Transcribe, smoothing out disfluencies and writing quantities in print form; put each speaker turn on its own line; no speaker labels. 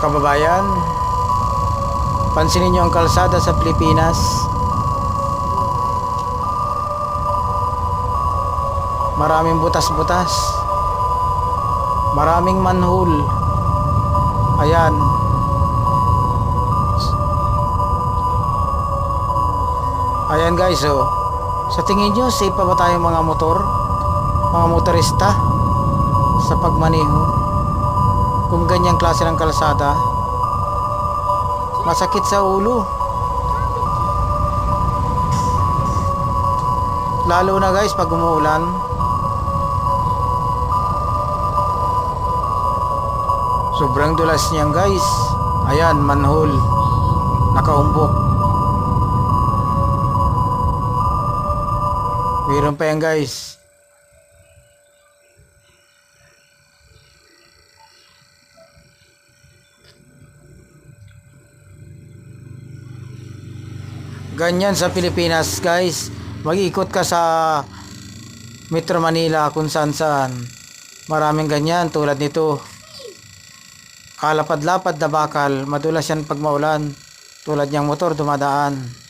kababayan, pansinin nyo ang kalsada sa Pilipinas. Maraming butas-butas, maraming manhole. Ayan. Ayan guys, oh. Sa tingin nyo, safe pa ba tayong mga motorista sa pagmaneho kung ganyang klase ng kalsada? Masakit sa ulo, lalo na guys pag umuulan. Sobrang dulas niyan guys. Ayan, manhole, nakaumbok. Meron pa yan guys. Ganyan sa Pilipinas guys. Mag-ikot ka sa Metro Manila kung saan maraming ganyan tulad nito. Kalapad-lapad na bakal, madulas yan pag maulan. Tulad niyang motor dumadaan.